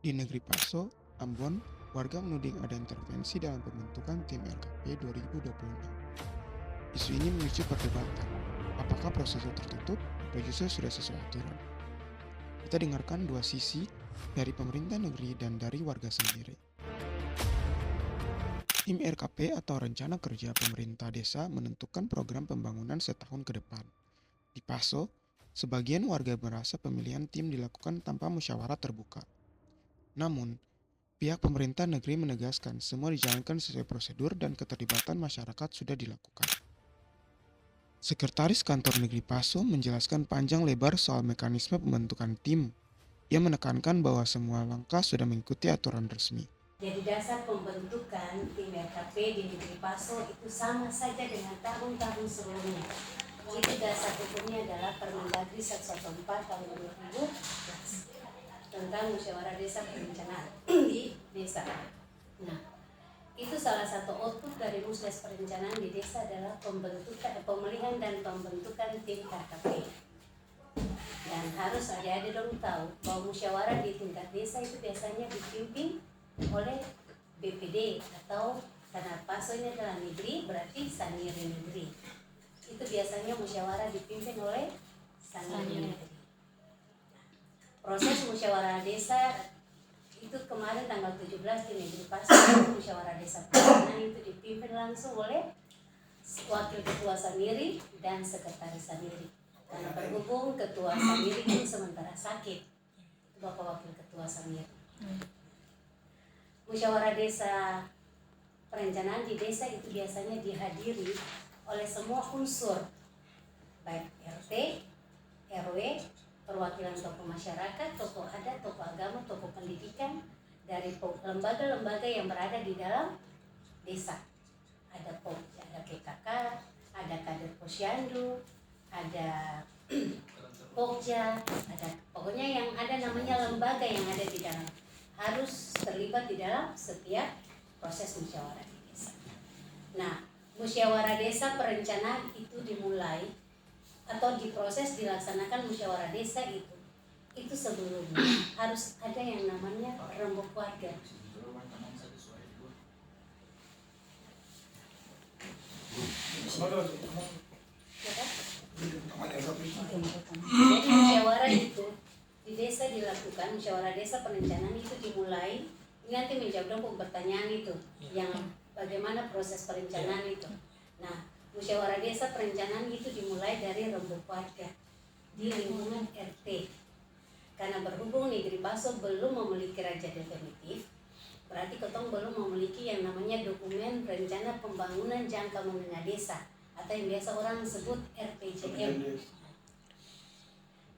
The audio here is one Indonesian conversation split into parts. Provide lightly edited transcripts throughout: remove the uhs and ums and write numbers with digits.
Di negeri Paso, Ambon, warga menuding ada intervensi dalam pembentukan tim RKP 2026. Isu ini memicu perdebatan. Apakah prosesnya tertutup atau justru sudah sesuai aturan? Kita dengarkan dua sisi dari pemerintah negeri dan dari warga sendiri. Tim RKP atau Rencana Kerja Pemerintah Desa menentukan program pembangunan setahun ke depan. Di Paso, sebagian warga merasa pemilihan tim dilakukan tanpa musyawarah terbuka. Namun, pihak pemerintah negeri menegaskan semua dijalankan sesuai prosedur dan keterlibatan masyarakat sudah dilakukan. Sekretaris Kantor Negeri Paso menjelaskan panjang lebar soal mekanisme pembentukan tim. Ia menekankan bahwa semua langkah sudah mengikuti aturan resmi. Jadi dasar pembentukan tim RKP di negeri Paso itu sama saja dengan tahun-tahun sebelumnya. Itu dasar hukumnya adalah Permendagri 114 tahun 2011 tentang musyawarah desa perencanaan di desa. Nah, itu salah satu output dari musyawarah perencanaan di desa adalah pemilihan dan pembentukan tim RKP. Dan harus adik-adik dong tahu bahwa musyawarah di tingkat desa itu biasanya dipimpin oleh BPD atau karena Paso ini adalah negeri berarti Saniri negeri. Itu biasanya musyawarah dipimpin oleh Saniri negeri. Proses musyawarah desa itu kemarin tanggal 17 di negeri Paso, musyawarah desa perencanaan itu dipimpin langsung oleh wakil ketua Saniri dan sekretaris Saniri. Karena berhubung ketua Saniri itu sementara sakit, bapak wakil ketua Saniri. Musyawarah desa perencanaan di desa itu biasanya dihadiri oleh semua unsur, baik RT, RW, perwakilan tokoh masyarakat, tokoh adat, tokoh agama, tokoh pendidikan, dari lembaga-lembaga yang berada di dalam desa. Ada PKK, ada kader posyandu, ada Pokja, ada pokoknya yang ada namanya lembaga yang ada di dalam harus terlibat di dalam setiap proses musyawarah di desa. Nah, musyawarah desa perencanaan itu dimulai atau diproses dilaksanakan musyawarah desa itu sebelumnya harus ada yang namanya rembuk warga. Jadi musyawarah itu di desa dilakukan, musyawarah desa perencanaan itu dimulai. Ini nanti menjawab dong pertanyaan itu yang bagaimana proses perencanaan itu. Nah, musyawarah desa perencanaan itu dimulai dari rembuk warga di lingkungan RT. Karena berhubung negeri Paso belum memiliki raja definitif, berarti ketong belum memiliki yang namanya dokumen rencana pembangunan jangka menengah desa atau yang biasa orang sebut RPJM.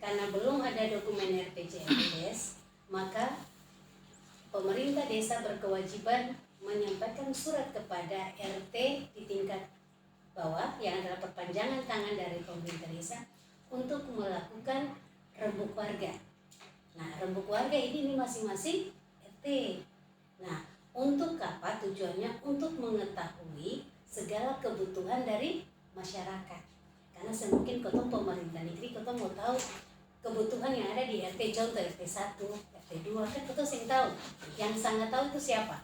Karena belum ada dokumen RPJMDes, maka pemerintah desa berkewajiban menyampaikan surat kepada RT di tingkat bawah yang adalah perpanjangan tangan dari pemerintah desa untuk melakukan rembuk warga. Nah, rembuk warga ini masing-masing RT. Nah, untuk apa tujuannya? Untuk mengetahui segala kebutuhan dari masyarakat. Karena semungkin ketong pemerintah negeri ketong mau tahu kebutuhan yang ada di RT, contoh RT 1, RT 2, kan ketong sing tahu. Yang sangat tahu itu siapa?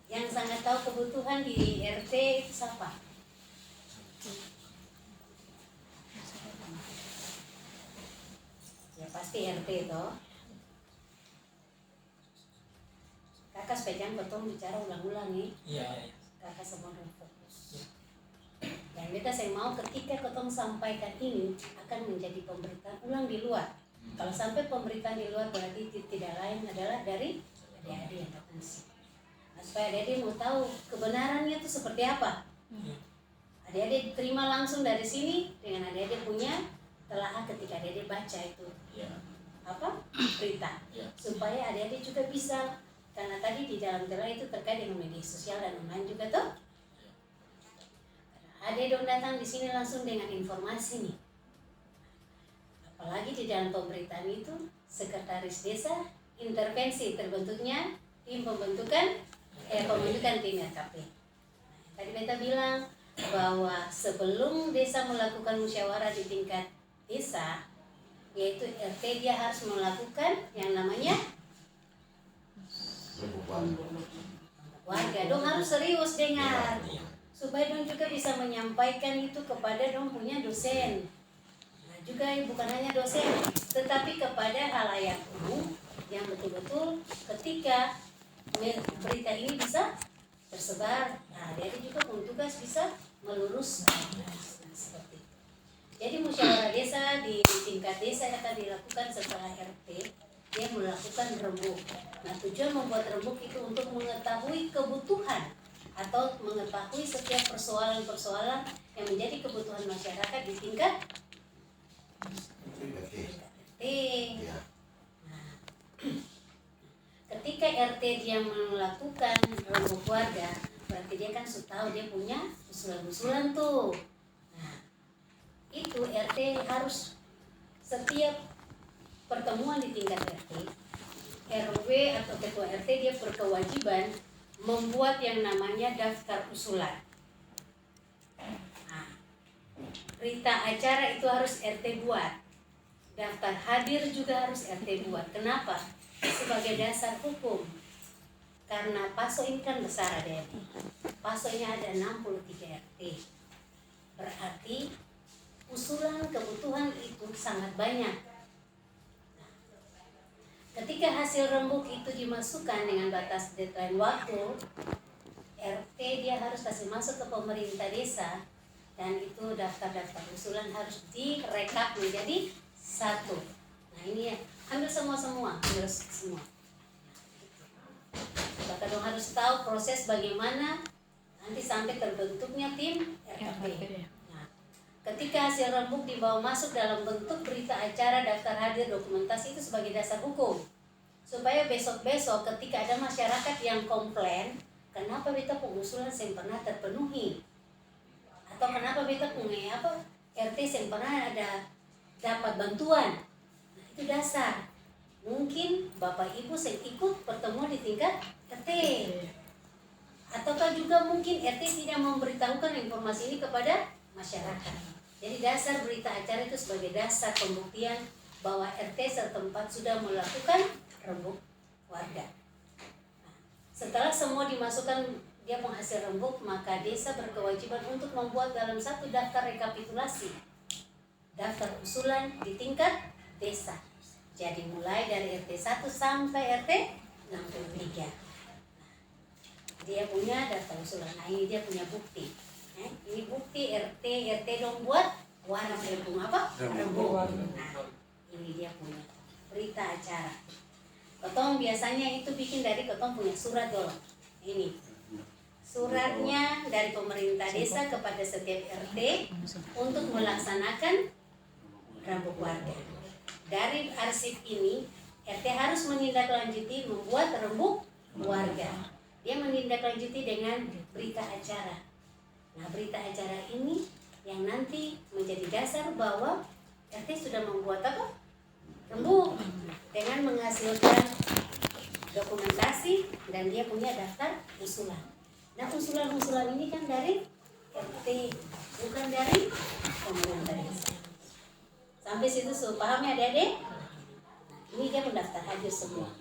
Yang sangat tahu kebutuhan di RT itu siapa? Ya pasti RT toh. Kakak sepejang ketong bicara ulang-ulang nih. Iya. Kakak semua fokus. Dan beta saya mau ketika ketong sampaikan ini akan menjadi pemberitaan ulang di luar. Kalau sampai pemberitaan di luar berarti tidak lain adalah dari adik-adik yang datang sini. Nah, supaya adik-adik mau tahu kebenarannya itu seperti apa. Adik-adik terima langsung dari sini dengan adik-adik punya telaah ketika adik-adik baca itu berita. Supaya adik-adik juga bisa, karena tadi di dalam telaah itu terkait dengan media sosial dan online juga tuh. Ada dong datang di sini langsung dengan informasi nih. Apalagi di dalam pemberitaan itu sekretaris desa intervensi terbentuknya tim pembentukan tim RKP. Tadi beta bilang bahwa sebelum desa melakukan musyawarah di tingkat desa, yaitu RT, dia harus melakukan yang namanya warga. Dong harus serius dengar, supaya dong juga bisa menyampaikan itu kepada dong punya dosen. Nah, juga bukan hanya dosen, tetapi kepada halayak umum yang betul-betul ketika berita ini bisa tersebar, nah jadi juga tugas bisa meluruskan. Nah, seperti itu. Jadi musyawarah desa di tingkat desa akan dilakukan setelah RT, dia melakukan rembuk. Nah, tujuan membuat rembuk itu untuk mengetahui kebutuhan atau mengetahui setiap persoalan-persoalan yang menjadi kebutuhan masyarakat di tingkat RT. Nah, ketika RT dia melakukan rembuk warga, berarti dia kan sudah tahu dia punya usulan-usulan tuh. Nah, itu RT harus setiap pertemuan di tingkat RT, RW atau ketua RT dia berkewajiban membuat yang namanya daftar usulan. Nah, berita acara itu harus RT buat. Daftar hadir juga harus RT buat. Kenapa? Sebagai dasar hukum. Karena PASO ini kan besar ada. PASO ini ada 63 RT. Berarti usulan kebutuhan itu sangat banyak. Ketika hasil rembuk itu dimasukkan dengan batas deadline waktu, RT dia harus kasih masuk ke pemerintah desa, dan itu daftar-daftar usulan harus direkap menjadi satu. Nah ini ya, ambil semua. Bahkan dong harus tahu proses bagaimana nanti sampai terbentuknya tim RT. Nah, ketika hasil rembuk dibawa masuk dalam bentuk berita acara, daftar hadir, dokumentasi itu sebagai dasar hukum. Supaya besok-besok ketika ada masyarakat yang komplain, kenapa beta pengusulan yang pernah terpenuhi? Atau kenapa beta punya RT yang pernah ada dapat bantuan? Nah, itu dasar. Mungkin Bapak Ibu yang ikut pertemuan di tingkat RT. Ataukah juga mungkin RT tidak memberitahukan informasi ini kepada masyarakat. Jadi dasar berita acara itu sebagai dasar pembuktian bahwa RT setempat sudah melakukan rembuk warga. Nah, setelah semua dimasukkan dia penghasil rembuk, maka desa berkewajiban untuk membuat dalam satu daftar rekapitulasi daftar usulan di tingkat desa. Jadi mulai dari RT 1 sampai RT 63. Dia punya daftar usulan. Nah, ini dia punya bukti. Ini bukti RT dong buat warna rembuk rembuk. Nah, ini dia punya berita acara. Ketong biasanya itu bikin dari ketong punya surat dong. Ini suratnya dari pemerintah desa kepada setiap RT untuk melaksanakan rembuk warga. Dari arsip ini RT harus menindaklanjuti membuat rembuk warga. Dia menindaklanjuti dengan berita acara. Nah, berita acara ini yang nanti menjadi dasar bahwa RT sudah membuat rembuk dengan menghasilkan dokumentasi dan dia punya daftar usulan. Nah, usulan-usulan ini kan dari RT, bukan dari pemerintah desa. Sampai situ paham ya Dede? Ini dia mendaftar hadir semua.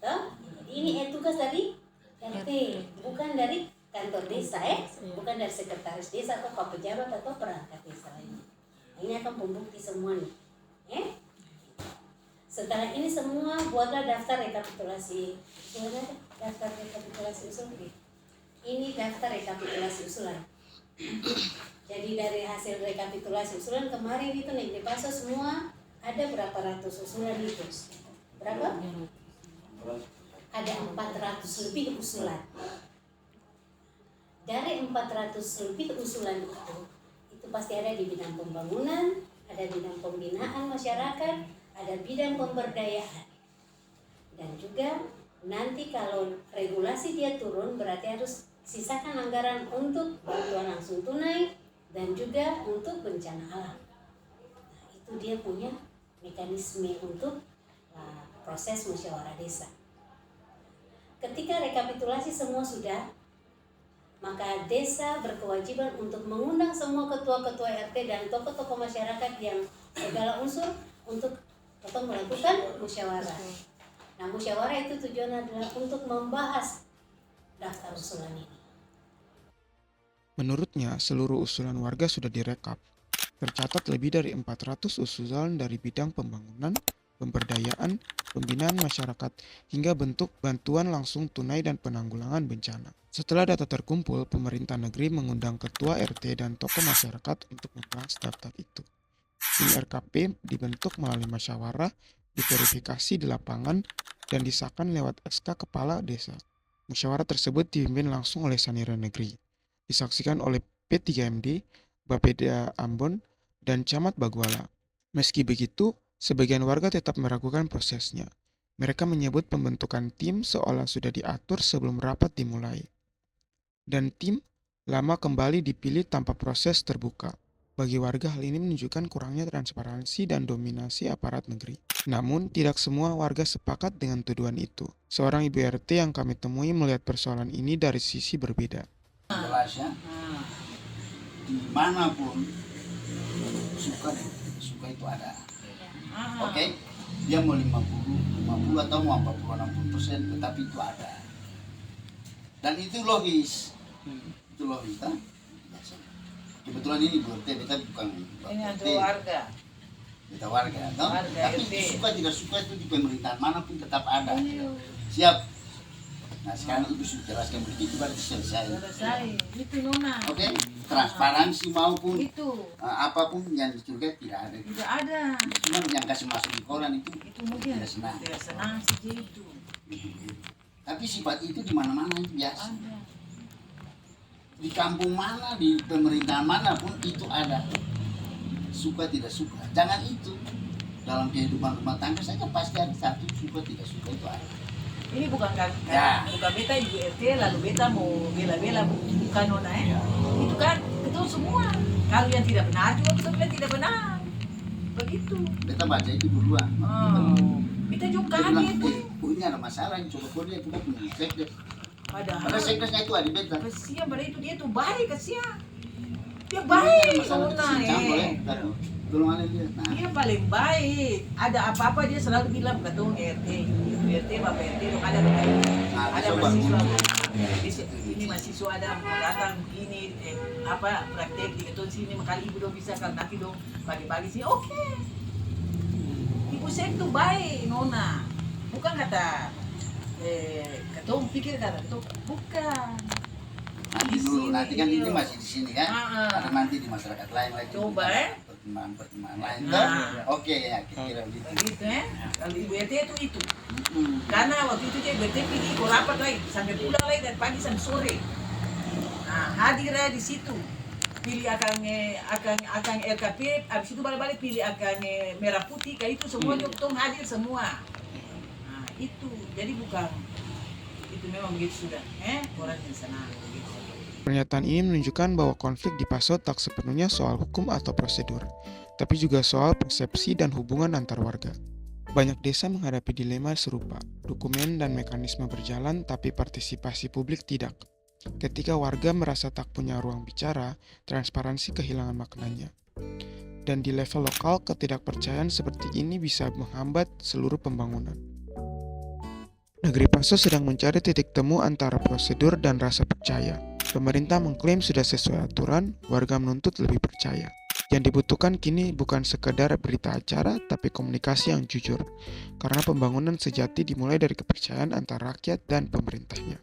Toh? Ini tugas dari RT, bukan dari kantor desa bukan dari sekretaris desa atau pak pejabat atau perangkat desa lainnya. Ini akan pembukti semua nih. Setelah ini semua buatlah daftar rekapitulasi. Daftar rekapitulasi usulan. Ini daftar rekapitulasi usulan. Jadi dari hasil rekapitulasi usulan kemarin itu nih di PASO semua ada berapa ratus usulan itu? Berapa? Ada 400 lebih usulan. Dari 400 lebih usulan itu pasti ada di bidang pembangunan, ada bidang pembinaan masyarakat, ada bidang pemberdayaan. Dan juga nanti kalau regulasi dia turun berarti harus sisakan anggaran untuk bantuan langsung tunai dan juga untuk bencana alam. Nah, itu dia punya mekanisme untuk proses musyawarah desa. Ketika rekapitulasi semua sudah, maka desa berkewajiban untuk mengundang semua ketua-ketua RT dan tokoh-tokoh masyarakat yang segala unsur untuk melakukan musyawarah. Nah, musyawarah itu tujuan adalah untuk membahas daftar usulan ini. Menurutnya, seluruh usulan warga sudah direkap. Tercatat lebih dari 400 usulan dari bidang pembangunan, pemberdayaan, pembinaan masyarakat, hingga bentuk bantuan langsung tunai dan penanggulangan bencana. Setelah data terkumpul, pemerintah negeri mengundang ketua RT dan tokoh masyarakat untuk membahas daftar itu. Tim RKP dibentuk melalui musyawarah, diverifikasi di lapangan, dan disahkan lewat SK Kepala Desa. Musyawarah tersebut dipimpin langsung oleh Sanira Negeri, disaksikan oleh P3MD, Bapeda Ambon, dan Camat Baguala. Meski begitu, sebagian warga tetap meragukan prosesnya. Mereka menyebut pembentukan tim seolah sudah diatur sebelum rapat dimulai. Dan tim lama kembali dipilih tanpa proses terbuka. Bagi warga, hal ini menunjukkan kurangnya transparansi dan dominasi aparat negeri. Namun, tidak semua warga sepakat dengan tuduhan itu. Seorang ibu RT yang kami temui melihat persoalan ini dari sisi berbeda. Jelas ya, dimanapun suka itu ada. Oke, dia mau 50 atau mau 40-60%, tetapi itu ada. Dan itu logis, kan? Kebetulan ini Bu RT, kita bukan Ini RT, untuk warga. kita warga, no? Warga Tapi RT. suka tidak suka itu di pemerintahan manapun tetap ada. Siap. Nah sekarang Ibu sudah jelaskan begitu berarti selesai. Selesai. Itu Nona. Oke, transparansi maupun Itu apapun yang dicurigai tidak ada. tidak ada. Cuma yang kasih masuk di koran itu Itu mungkin tidak senang. tidak senang sih itu. Tapi sifat itu di mana-mana itu biasa. Ada. Di kampung mana, di pemerintahan manapun itu ada. Suka tidak suka. Jangan itu. Dalam kehidupan rumah tangga saja pasti ada satu suka tidak suka itu ada. Ini bukan kan, Ya. bukan beta ibu RT lalu beta mau bela-bela bukan Nona ya. Itu kan itu semua. Kalau yang tidak benar juga kita bilang tidak benar. Begitu. Beta baca itu duluan. Kita juga Dia bilang, kaget. ini ada masalah, coba kau lihat bukan punya sekdes. Padahal Padahal sekdesnya itu ada beta. kasihan pada itu dia tuh baik kasihan. Dia Ada baik masalah Nona itu campur ya. Tolong ada lihat. Nah, Dia paling baik. Ada apa-apa dia selalu bilang ketua RT, ibu RT, bapak RT, dong ada begitu. Nah, Ada coba. mahasiswa. Ini mahasiswa ada mau datang begini, praktek di ketua sini, makanya ibu dong bisa kalau nanti dong pagi-pagi sini, oke. Ibu saya itu baik, Nona. Bukan kata ketua pikir kata ketua, bukan. nanti Di dulu, sini, nanti kan ini iya. masih di sini kan. Ada nanti di masyarakat lain lagi. Coba, Pertimbangan lain. Nah. Oke ya, kira-kira begitu. Begitu ya. Kalau ibu RT itu. Hmm. Karena waktu itu dia BTP di rapat lagi sampai pulang lagi dari pagi sampai sore. Nah hadirnya di situ pilih akan RKP, habis itu balik-balik pilih akan merah putih kayak itu semua dokter hadir semua. Nah itu jadi bukan itu memang begitu sudah, orang yang senang begitu. Pernyataan ini menunjukkan bahwa konflik di Paso tak sepenuhnya soal hukum atau prosedur, tapi juga soal persepsi dan hubungan antar warga. Banyak desa menghadapi dilema serupa, dokumen dan mekanisme berjalan tapi partisipasi publik tidak. Ketika warga merasa tak punya ruang bicara, transparansi kehilangan maknanya. Dan di level lokal, ketidakpercayaan seperti ini bisa menghambat seluruh pembangunan. Negeri Paso sedang mencari titik temu antara prosedur dan rasa percaya. Pemerintah mengklaim sudah sesuai aturan, warga menuntut lebih percaya. Yang dibutuhkan kini bukan sekedar berita acara, tapi komunikasi yang jujur. Karena pembangunan sejati dimulai dari kepercayaan antara rakyat dan pemerintahnya.